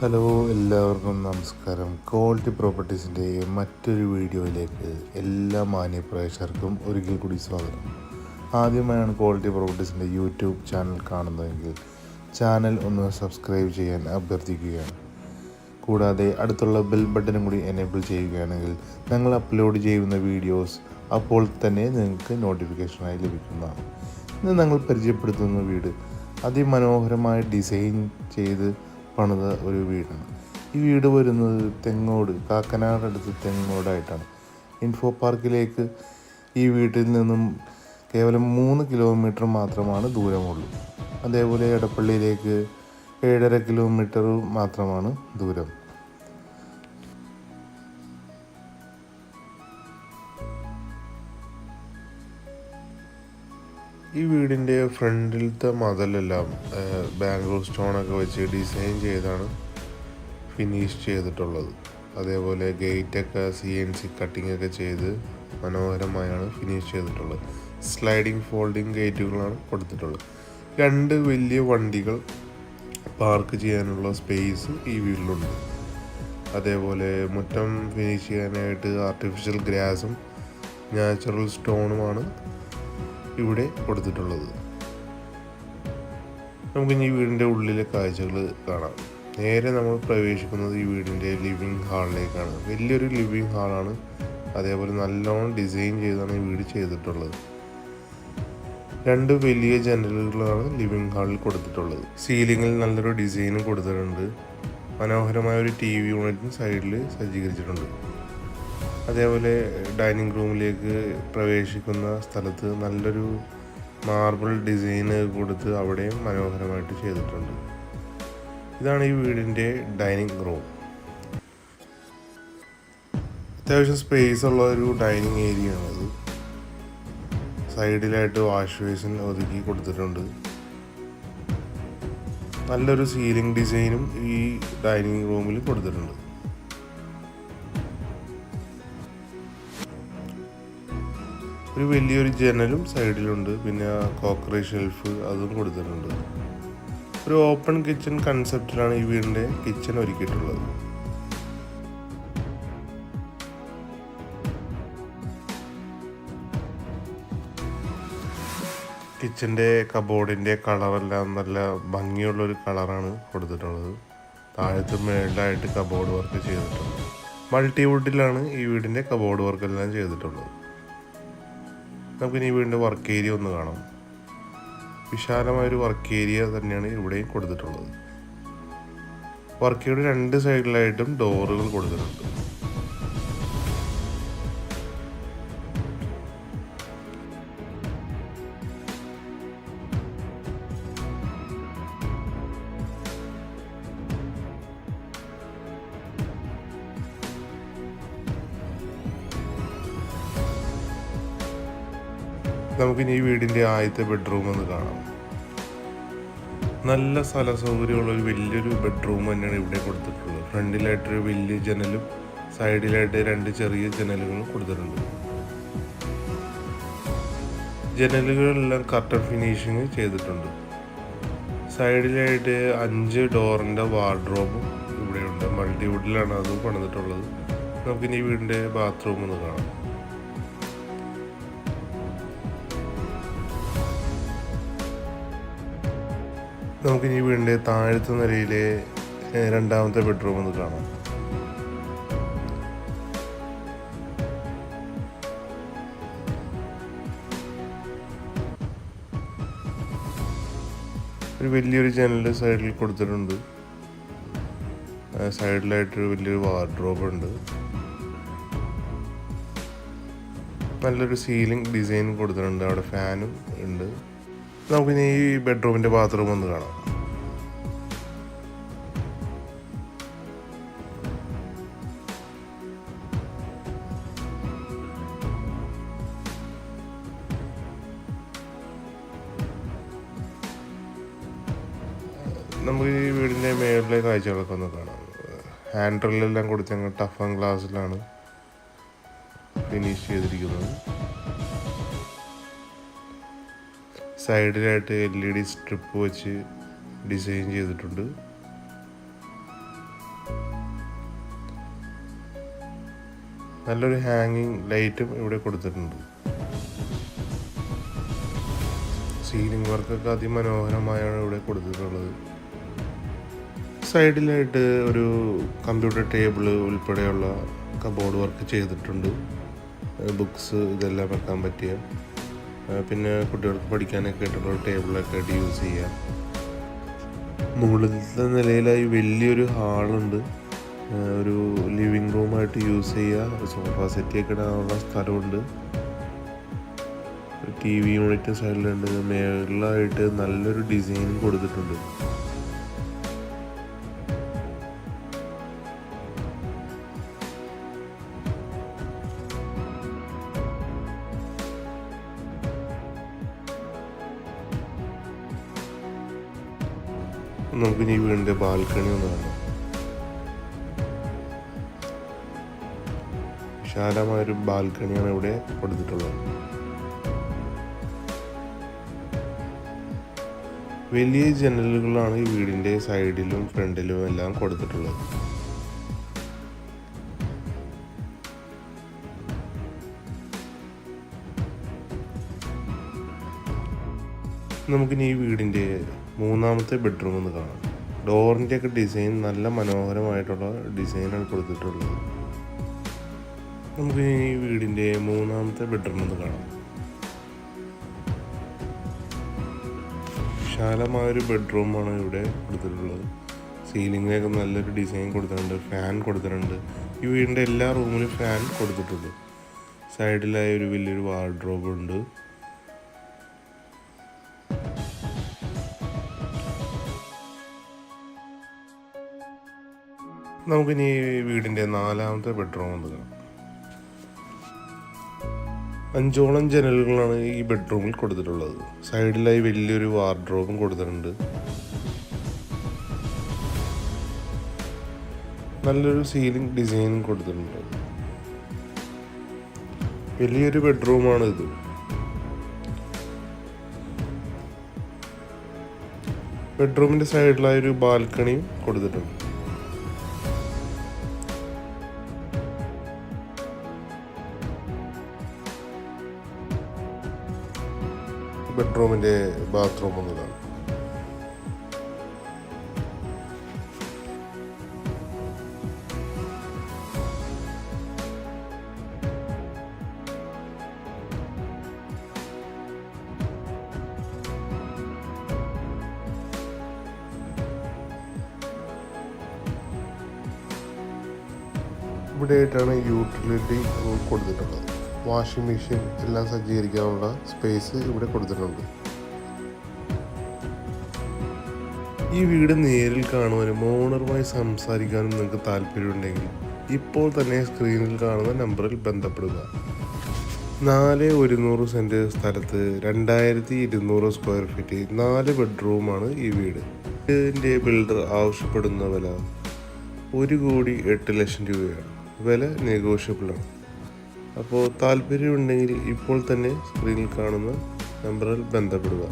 Hello, എല്ലാവർക്കും നമസ്കാരം. Quality പ്രോപ്പർട്ടീസിൻ്റെ മറ്റൊരു വീഡിയോയിലേക്ക് എല്ലാ മാന്യപ്രേക്ഷകർക്കും ഒരിക്കൽ കൂടി സ്വാഗതം. ആദ്യമായാണ് ക്വാളിറ്റി പ്രോപ്പർട്ടീസിൻ്റെ യൂട്യൂബ് ചാനൽ കാണുന്നതെങ്കിൽ ചാനൽ ഒന്ന് സബ്സ്ക്രൈബ് ചെയ്യാൻ അഭ്യർത്ഥിക്കുകയാണ്. കൂടാതെ അടുത്തുള്ള ബെൽ ബട്ടനും കൂടി എനേബിൾ ചെയ്യുകയാണെങ്കിൽ ഞങ്ങൾ അപ്ലോഡ് ചെയ്യുന്ന വീഡിയോസ് അപ്പോൾ തന്നെ നിങ്ങൾക്ക് നോട്ടിഫിക്കേഷനായി ലഭിക്കുന്നതാണ്. ഇന്ന് ഞങ്ങൾ പരിചയപ്പെടുത്തുന്ന വീട് അതിമനോഹരമായി ഡിസൈൻ ചെയ്ത് പണിത ഒരു വീടാണ്. ഈ വീട് വരുന്നത് തെങ്ങോട്, കാക്കനാട് അടുത്ത് തെങ്ങോടായിട്ടാണ്. ഇൻഫോ പാർക്കിലേക്ക് ഈ വീട്ടിൽ നിന്നും കേവലം 3 കിലോമീറ്റർ മാത്രമാണ് ദൂരമുള്ളൂ. അതേപോലെ എടപ്പള്ളിയിലേക്ക് 7.5 കിലോമീറ്റർ മാത്രമാണ് ദൂരം. ഈ വീടിൻ്റെ ഫ്രണ്ടിലത്തെ മതിലെല്ലാം ബാംഗ്ലൂർ സ്റ്റോണൊക്കെ വെച്ച് ഡിസൈൻ ചെയ്താണ് ഫിനിഷ് ചെയ്തിട്ടുള്ളത്. അതേപോലെ ഗേറ്റൊക്കെ CNC കട്ടിംഗ് ഒക്കെ ചെയ്ത് മനോഹരമായാണ് ഫിനിഷ് ചെയ്തിട്ടുള്ളത്. സ്ലൈഡിങ് ഫോൾഡിങ് ഗേറ്റുകളാണ് കൊടുത്തിട്ടുള്ളത്. 2 വലിയ വണ്ടികൾ പാർക്ക് ചെയ്യാനുള്ള സ്പേസ് ഈ വീട്ടിലുണ്ട്. അതേപോലെ മുറ്റം ഫിനിഷ് ചെയ്യാനായിട്ട് ആർട്ടിഫിഷ്യൽ ഗ്രാസും നാച്ചുറൽ സ്റ്റോണുമാണ് ഇവിടെ കൊടുത്തിട്ടുള്ളത്. നമുക്കിനി ഈ വീടിൻ്റെ ഉള്ളിലെ കാഴ്ചകൾ കാണാം. നേരെ നമ്മൾ പ്രവേശിക്കുന്നത് ഈ വീടിൻ്റെ ലിവിങ് ഹാളിലേക്കാണ്. വലിയൊരു ലിവിങ് ഹാളാണ്. അതേപോലെ നല്ലോണം ഡിസൈൻ ചെയ്താണ് ഈ വീട് ചെയ്തിട്ടുള്ളത്. 2 വലിയ ജനലുകളാണ് ലിവിങ് ഹാളിൽ കൊടുത്തിട്ടുള്ളത്. സീലിങ്ങിൽ നല്ലൊരു ഡിസൈനും കൊടുത്തിട്ടുണ്ട്. മനോഹരമായ ഒരു TV യൂണിറ്റും സൈഡിൽ സജ്ജീകരിച്ചിട്ടുണ്ട്. അതേപോലെ ഡൈനിങ് റൂമിലേക്ക് പ്രവേശിക്കുന്ന സ്ഥലത്ത് നല്ലൊരു മാർബിൾ ഡിസൈന് കൊടുത്ത് അവിടെയും മനോഹരമായിട്ട് ചെയ്തിട്ടുണ്ട്. ഇതാണ് ഈ വീടിൻ്റെ ഡൈനിങ് റൂം. അത്യാവശ്യം സ്പേസ് ഉള്ള ഒരു ഡൈനിങ് ഏരിയ ആണത്. സൈഡിലായിട്ട് വാഷ് ബേസിൻ ഒതുക്കി കൊടുത്തിട്ടുണ്ട്. നല്ലൊരു സീലിംഗ് ഡിസൈനും ഈ ഡൈനിങ് റൂമിൽ കൊടുത്തിട്ടുണ്ട്. ഒരു വലിയൊരു ജനലും സൈഡിലുണ്ട്. പിന്നെ കോക്കറി ഷെൽഫ് അതും കൊടുത്തിട്ടുണ്ട്. ഒരു ഓപ്പൺ കിച്ചൺ കൺസെപ്റ്റിലാണ് ഈ വീടിൻ്റെ കിച്ചൺ ഒരുക്കിയിട്ടുള്ളത്. കിച്ചൻ്റെ കബോർഡിൻ്റെ കളറെല്ലാം നല്ല ഭംഗിയുള്ളൊരു കളറാണ് കൊടുത്തിട്ടുള്ളത്. താഴത്ത് മേളിലായിട്ട് കബോർഡ് വർക്ക് ചെയ്തിട്ടുണ്ട്. മൾട്ടിവുഡിലാണ് ഈ വീടിൻ്റെ കബോർഡ് വർക്കെല്ലാം ചെയ്തിട്ടുള്ളത്. നമുക്കിനി ഈ വീടിൻ്റെ വർക്ക് ഏരിയ ഒന്ന് കാണാം. വിശാലമായൊരു വർക്ക് ഏരിയ തന്നെയാണ് ഇവിടെയും കൊടുത്തിട്ടുള്ളത്. വർക്ക് ഏരിയയുടെ 2 സൈഡിലായിട്ടും ഡോറുകൾ കൊടുത്തിട്ടുണ്ട്. നമുക്കിനി ഈ വീടിൻ്റെ ആദ്യത്തെ ബെഡ്റൂം ഒന്ന് കാണാം. നല്ല സ്ഥല സൗകര്യമുള്ളൊരു വലിയൊരു ബെഡ്റൂം തന്നെയാണ് ഇവിടെ കൊടുത്തിട്ടുള്ളത്. ഫ്രണ്ടിലായിട്ടൊരു വലിയ ജനലും സൈഡിലായിട്ട് 2 ചെറിയ ജനലുകളും കൊടുത്തിട്ടുണ്ട്. ജനലുകളെല്ലാം കർട്ടൻ ഫിനിഷിങ് ചെയ്തിട്ടുണ്ട്. സൈഡിലായിട്ട് 5 ഡോറിൻ്റെ വാർഡ്രോബും ഇവിടെയുണ്ട്. മൾട്ടിവുഡിലാണ് അത് പണിതിട്ടുള്ളത്. നമുക്കിനി ഈ വീടിൻ്റെ ബാത്റൂം ഒന്ന് കാണാം. നമുക്കിനി വീടിൻ്റെ താഴത്തെ നിലയിലെ 2ാമത്തെ ബെഡ്റൂം ഒന്ന് കാണാം. ഒരു വലിയൊരു ജനൽ സൈഡിൽ കൊടുത്തിട്ടുണ്ട്. സൈഡിലായിട്ടൊരു വലിയൊരു വാർഡ്രോബ് ഉണ്ട്. നല്ലൊരു സീലിംഗ് ഡിസൈൻ കൊടുത്തിട്ടുണ്ട്. അവിടെ ഫാനും ഉണ്ട്. നമുക്കിനി ഈ ബെഡ്റൂമിൻ്റെ ബാത്റൂം ഒന്ന് കാണാം. നമുക്ക് ഈ വീടിൻ്റെ മേളിലെ കാഴ്ചകളൊക്കെ ഒന്ന് കാണാം. ഹാൻഡ് ഡ്രില്ലെല്ലാം കൊടുത്ത് ഞങ്ങൾ ടഫ് ആൻഡ് ഗ്ലാസ്സിലാണ് ഫിനിഷ് ചെയ്തിരിക്കുന്നത്. സൈഡിലായിട്ട് LED സ്ട്രിപ്പ് വെച്ച് ഡിസൈൻ ചെയ്തിട്ടുണ്ട്. നല്ലൊരു ഹാങ്ങിങ് ലൈറ്റും ഇവിടെ കൊടുത്തിട്ടുണ്ട്. സീലിംഗ് വർക്കൊക്കെ അതിമനോഹരമായാണ് ഇവിടെ കൊടുത്തിട്ടുള്ളത്. സൈഡിലായിട്ട് ഒരു കമ്പ്യൂട്ടർ ടേബിൾ ഉൾപ്പെടെയുള്ള കബോർഡ് വർക്ക് ചെയ്തിട്ടുണ്ട്. ബുക്സ് ഇതെല്ലാം വെക്കാൻ പറ്റിയ, പിന്നെ കുട്ടികൾക്ക് പഠിക്കാനൊക്കെ ആയിട്ടുള്ള ടേബിളൊക്കെ ആയിട്ട് യൂസ് ചെയ്യാം. മുകളിലത്തെ നിലയിലായി വലിയൊരു ഹാളുണ്ട്. ഒരു ലിവിങ് റൂമായിട്ട് യൂസ് ചെയ്യുക. സോഫ സെറ്റൊക്കെ ഇടാനുള്ള സ്ഥലമുണ്ട്. TV unit സൈഡിലുണ്ട്. മേളിലായിട്ട് നല്ലൊരു ഡിസൈൻ കൊടുത്തിട്ടുണ്ട്. നമുക്ക് ഈ വീടിൻ്റെ ബാൽക്കണി ഒന്ന് കാണാം. വിശാലമായൊരു ബാൽക്കണിയാണ് ഇവിടെ കൊടുത്തിട്ടുള്ളത്. വലിയ ജനലുകളാണ് ഈ വീടിൻ്റെ സൈഡിലും ഫ്രണ്ടിലും എല്ലാം കൊടുത്തിട്ടുള്ളത്. നമുക്കിനി ഈ വീടിൻ്റെ മൂന്നാമത്തെ ബെഡ്റൂം ഒന്ന് കാണാം. ഡോറിൻ്റെ ഒക്കെ ഡിസൈൻ നല്ല മനോഹരമായിട്ടുള്ള ഡിസൈനാണ് കൊടുത്തിട്ടുള്ളത്. നമുക്ക് ഈ വീടിൻ്റെ മൂന്നാമത്തെ ബെഡ്റൂം ഒന്ന് കാണാം. വിശാലമായൊരു ബെഡ്റൂമാണ് ഇവിടെ കൊടുത്തിട്ടുള്ളത്. സീലിങ്ങിനൊക്കെ നല്ലൊരു ഡിസൈൻ കൊടുത്തിട്ടുണ്ട്. ഫാൻ കൊടുത്തിട്ടുണ്ട്. ഈ വീടിൻ്റെ എല്ലാ റൂമിലും ഫാൻ കൊടുത്തിട്ടുണ്ട്. സൈഡിലായി ഒരു വലിയൊരു വാർഡ്രോബ് ഉണ്ട്. നമുക്കിനി വീടിൻ്റെ നാലാമത്തെ ബെഡ്റൂം ഒന്ന് കാണാം. 5ഓളം ജനലുകളാണ് ഈ ബെഡ്റൂമിൽ കൊടുത്തിട്ടുള്ളത്. സൈഡിലായി വലിയൊരു വാർഡ്രോബും കൊടുത്തിട്ടുണ്ട്. നല്ലൊരു സീലിംഗ് ഡിസൈനും കൊടുത്തിട്ടുണ്ട്. വലിയൊരു ബെഡ്റൂമാണ് ഇത്. ബെഡ്റൂമിൻ്റെ സൈഡിലായി ഒരു ബാൽക്കണിയും കൊടുത്തിട്ടുണ്ട്. ബെഡ്റൂമിൻ്റെ ബാത്റൂം ഒന്നതാണ്. ഇവിടെയായിട്ടാണ് യൂട്ടിലിറ്റി കൊടുത്തിട്ടുള്ളത്. വാഷിംഗ് മെഷീൻ എല്ലാം സജ്ജീകരിക്കാനുള്ള സ്പേസ് ഇവിടെ കൊടുത്തിട്ടുണ്ട്. ഈ വീട് നേരിൽ കാണുവാനും ഓണറുമായി സംസാരിക്കാനും നിങ്ങൾക്ക് താല്പര്യമുണ്ടെങ്കിൽ ഇപ്പോൾ തന്നെ സ്ക്രീനിൽ കാണുന്ന നമ്പറിൽ ബന്ധപ്പെടുക. 4,100 സെൻറ്റ് സ്ഥലത്ത് 2,200 സ്ക്വയർ ഫീറ്റ് 4 ബെഡ്റൂമാണ് ഈ വീട്. ഇതിൻ്റെ ബിൽഡർ ആവശ്യപ്പെടുന്ന വില 1,08,00,000 രൂപയാണ്. വില നെഗോഷ്യബിളാണ്. അപ്പോൾ താല്പര്യമുണ്ടെങ്കിൽ ഇപ്പോൾ തന്നെ സ്ക്രീനിൽ കാണുന്ന നമ്പറിൽ ബന്ധപ്പെടുക.